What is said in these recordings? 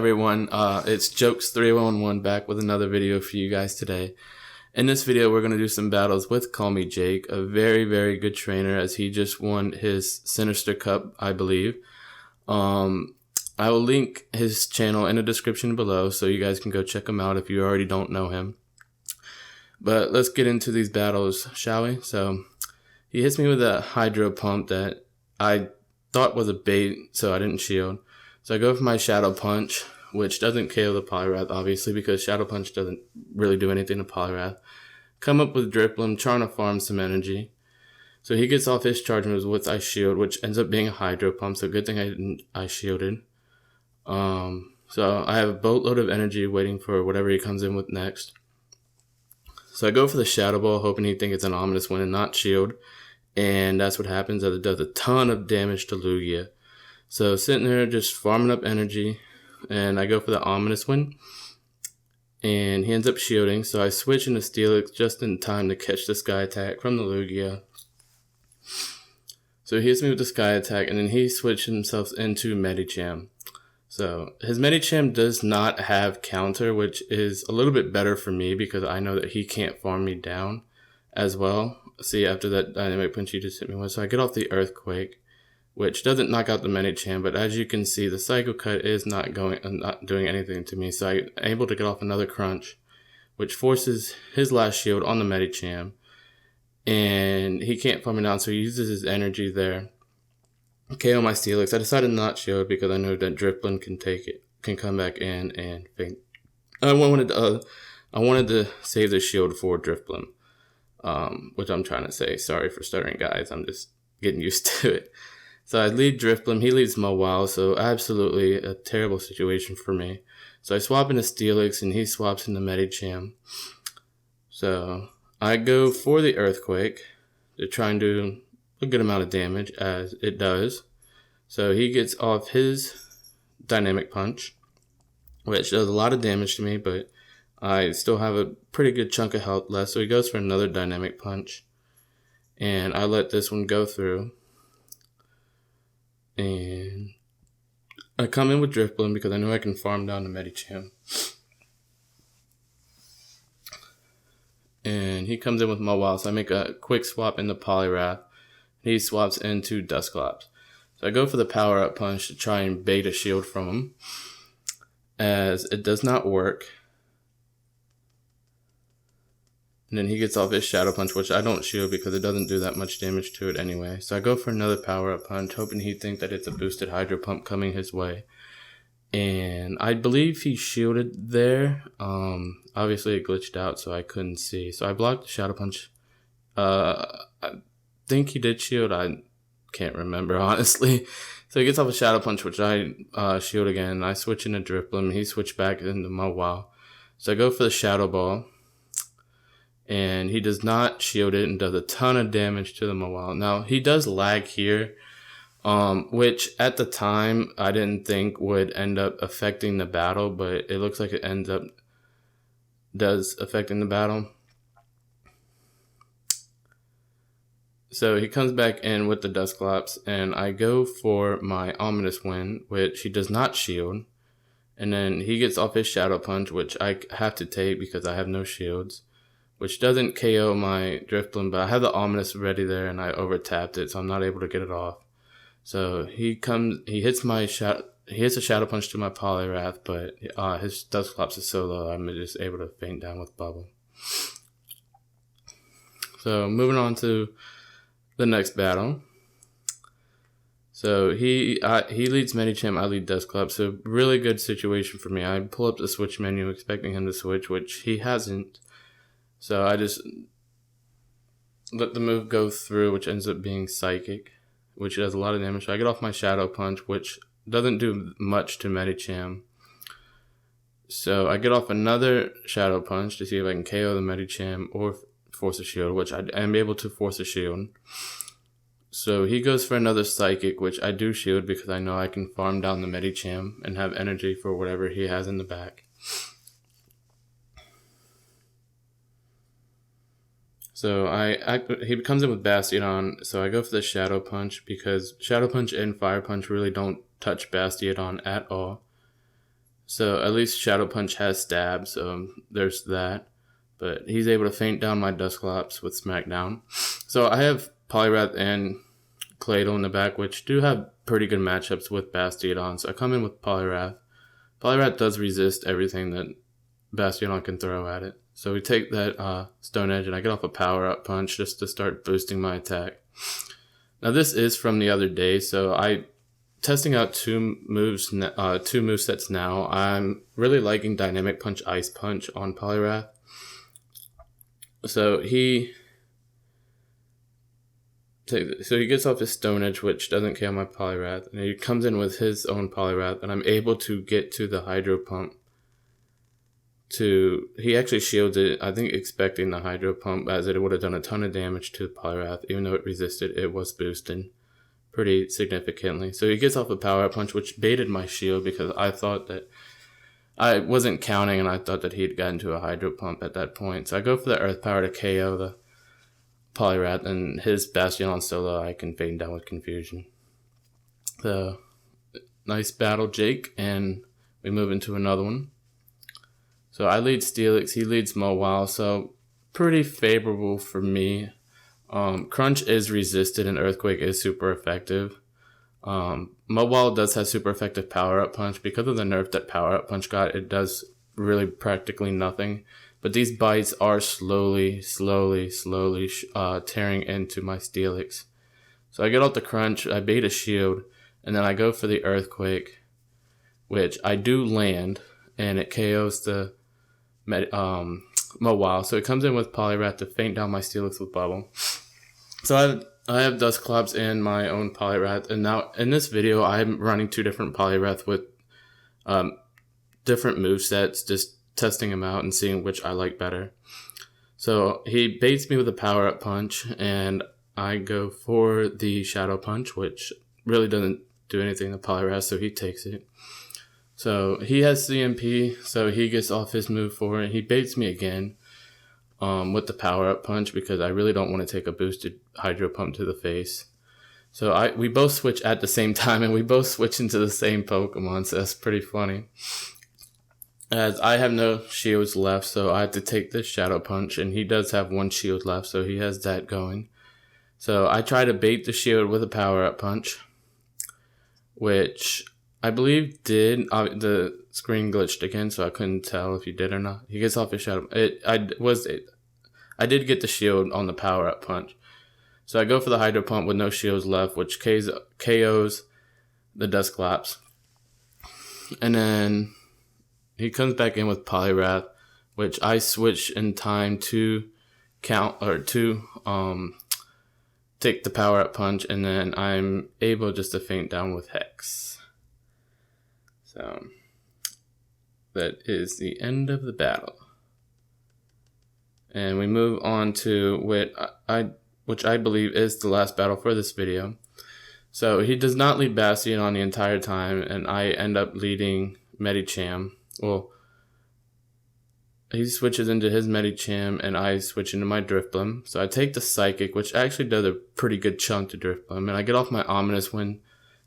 everyone? It's Jokes311 back with another video for you guys today. In this video, we're going to do some battles with Callmejake, a very, very good trainer, as he just won his Sinister Cup, I believe. I will link his channel in the description below, so you guys can go check him out if you already don't know him. But let's get into these battles, shall we? So, he hits me with a Hydro Pump that I thought was a bait, so I didn't shield. So I go for my Shadow Punch, which doesn't KO the Poliwrath, obviously, because Shadow Punch doesn't really do anything to Poliwrath. Come up with Driplim, trying to farm some energy. So he gets off his charge moves with I shield, which ends up being a Hydro Pump, so good thing I shielded. So I have a boatload of energy waiting for whatever he comes in with next. So I go for the Shadow Ball, hoping he'd think it's an Ominous Wind and not shield. And that's what happens, as it does a ton of damage to Lugia. So sitting there just farming up energy, and I go for the Ominous Wind, and he ends up shielding, so I switch into Steelix just in time to catch the Sky Attack from the Lugia. So he hits me with the Sky Attack, and then he switches himself into Medicham. So his Medicham does not have counter, which is a little bit better for me because I know that he can't farm me down as well. See, after that Dynamic Punch he just hit me with, so I get off the Earthquake, which doesn't knock out the Medicham, but as you can see, the Psycho Cut is not doing anything to me, so I'm able to get off another Crunch, which forces his last shield on the Medicham, and he can't farm me down, so he uses his energy there. KO my Steelix. I decided not shield because I know that Driplim can come back in and faint. I wanted to save the shield for Driplim, which I'm trying to say. Sorry for stuttering, guys. I'm just getting used to it. So I lead Driplim, he leads Mawile, so absolutely a terrible situation for me. So I swap into Steelix, and he swaps into Medicham. So I go for the Earthquake to try and do a good amount of damage, as it does. So he gets off his Dynamic Punch, which does a lot of damage to me, but I still have a pretty good chunk of health left. So he goes for another Dynamic Punch, and I let this one go through. And I come in with Driplim because I know I can farm down the Medicham. And he comes in with Mawile, so I make a quick swap into Poliwrath. He swaps into Dusclops. So I go for the Power Up Punch to try and bait a shield from him, as it does not work. And then he gets off his Shadow Punch, which I don't shield because it doesn't do that much damage to it anyway. So I go for another Power Up Punch, hoping he'd think that it's a boosted Hydro Pump coming his way. And I believe he shielded there. Obviously it glitched out, so I couldn't see. So I blocked the Shadow Punch. I think he did shield. I can't remember, honestly. So he gets off a Shadow Punch, which I shield again. I switch into Driplim. He switched back into Mawile. So I go for the Shadow Ball, and he does not shield it and does a ton of damage to the Mawile. Now, he does lag here, which at the time I didn't think would end up affecting the battle, but it looks like it does affecting the battle. So he comes back in with the Dusclops, and I go for my Ominous Wind, which he does not shield. And then he gets off his Shadow Punch, which I have to take because I have no shields, which doesn't KO my Driplim, but I have the Ominous ready there, and I over-tapped it, so I'm not able to get it off. So he hits a Shadow Punch to my Poliwrath, but his Dusclops is so low, I'm just able to faint down with Bubble. So moving on to the next battle. So he leads Medicham, I lead Dusclops, so really good situation for me. I pull up the switch menu expecting him to switch, which he hasn't. So I just let the move go through, which ends up being Psychic, which does a lot of damage. So I get off my Shadow Punch, which doesn't do much to Medicham. So I get off another Shadow Punch to see if I can KO the Medicham or force a shield, which I am able to force a shield. So he goes for another Psychic, which I do shield because I know I can farm down the Medicham and have energy for whatever he has in the back. So he comes in with Bastiodon, so I go for the Shadow Punch because Shadow Punch and Fire Punch really don't touch Bastiodon at all. So at least Shadow Punch has stab, so there's that. But he's able to feint down my Dusclops with Smackdown. So I have Poliwrath and Claydol in the back, which do have pretty good matchups with Bastiodon. So I come in with Poliwrath. Poliwrath does resist everything that Bastiodon can throw at it. So we take that Stone Edge, and I get off a Power-Up Punch just to start boosting my attack. Now this is from the other day, so testing out two movesets now. I'm really liking Dynamic Punch, Ice Punch on Poliwrath. So he gets off his Stone Edge, which doesn't KO my Poliwrath, and he comes in with his own Poliwrath, and I'm able to get to the Hydro Pump. He actually shields it, I think expecting the Hydro Pump, as it would have done a ton of damage to the Poliwrath. Even though it resisted, it was boosted pretty significantly. So he gets off a Power Punch, which baited my shield because I thought that I wasn't counting, and I thought that he'd gotten to a Hydro Pump at that point. So I go for the Earth Power to KO the Poliwrath, and his Bastiodon solo I can fade down with Confusion. So nice battle, Jake, and we move into another one. So I lead Steelix, he leads Mawile, so pretty favorable for me. Crunch is resisted and Earthquake is super effective. Mawile does have super effective Power-Up Punch. Because of the nerf that Power-Up Punch got, it does really practically nothing. But these bites are slowly tearing into my Steelix. So I get off the Crunch, I bait a shield, and then I go for the Earthquake, which I do land, and it KOs the Mawile. So it comes in with Poliwrath to feint down my Steelix with Bubble. So I have Dusclops and my own Poliwrath, and now in this video I'm running two different Poliwrath with different movesets, just testing them out and seeing which I like better. So he baits me with a Power-Up Punch, and I go for the Shadow Punch, which really doesn't do anything to Poliwrath, so he takes it. So he has CMP, so he gets off his move for it. He baits me again with the Power-Up Punch because I really don't want to take a boosted Hydro Pump to the face. So we both switch at the same time, and we both switch into the same Pokemon, so that's pretty funny. As I have no shields left, so I have to take this Shadow Punch, and he does have one shield left, so he has that going. So I try to bait the shield with a Power-Up Punch, which I believe did. The screen glitched again, so I couldn't tell if he did or not. He gets off his Shadow. I did get the shield on the Power-Up Punch. So I go for the Hydro Pump with no shields left, which KOs the Dusclops. And then he comes back in with Poliwrath, which I switch in time to take the Power-Up Punch, and then I'm able just to feint down with Hex. So that is the end of the battle. And we move on to which I believe is the last battle for this video. So he does not lead Bastiodon the entire time, and I end up leading Medicham. Well, he switches into his Medicham, and I switch into my Drifblim. So I take the Psychic, which actually does a pretty good chunk to Drifblim, and I get off my Ominous Wind,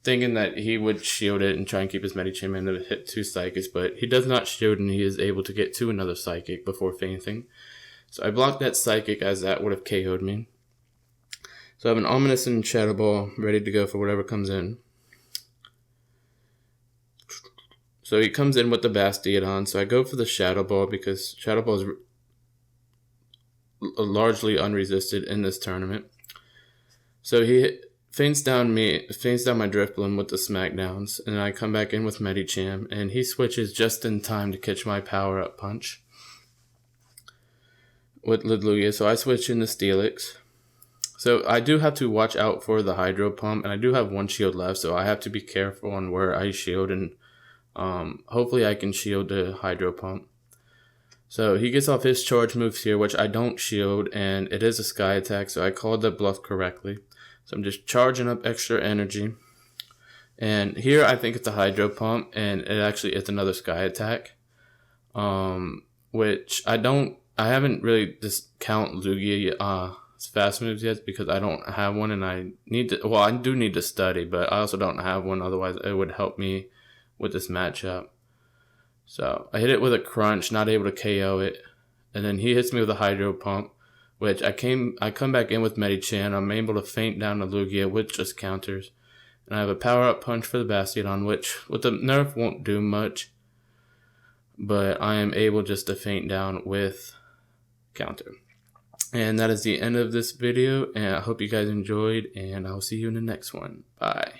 thinking that he would shield it and try and keep his Medicham in to hit two Psychics, but he does not shield, and he is able to get to another Psychic before fainting. So I block that Psychic, as that would have KO'd me. So I have an Ominous and Shadow Ball ready to go for whatever comes in. So he comes in with the Bastiodon, so I go for the Shadow Ball because Shadow Ball is largely unresisted in this tournament. So he feints down my Drifblim with the Smackdowns, and I come back in with Medicham, and he switches just in time to catch my Power-Up Punch with Lidlugia, so I switch into Steelix. So I do have to watch out for the Hydro Pump, and I do have one shield left, so I have to be careful on where I shield, and hopefully I can shield the Hydro Pump. So he gets off his charge moves here, which I don't shield, and it is a Sky Attack, so I called the bluff correctly. So I'm just charging up extra energy. And here I think it's a Hydro Pump, and it actually is another Sky Attack. Which I haven't really discount Lugia's fast moves yet because I don't have one, and I do need to study, but I also don't have one, otherwise it would help me with this matchup. So I hit it with a crunch, not able to KO it. And then he hits me with a hydro pump, which I come back in with Medicham. I'm able to feint down the Lugia with just counters. And I have a power up punch for the Bastiodon, which with the nerf won't do much. But I am able just to feint down with counter. And that is the end of this video, and I hope you guys enjoyed, and I'll see you in the next one. Bye.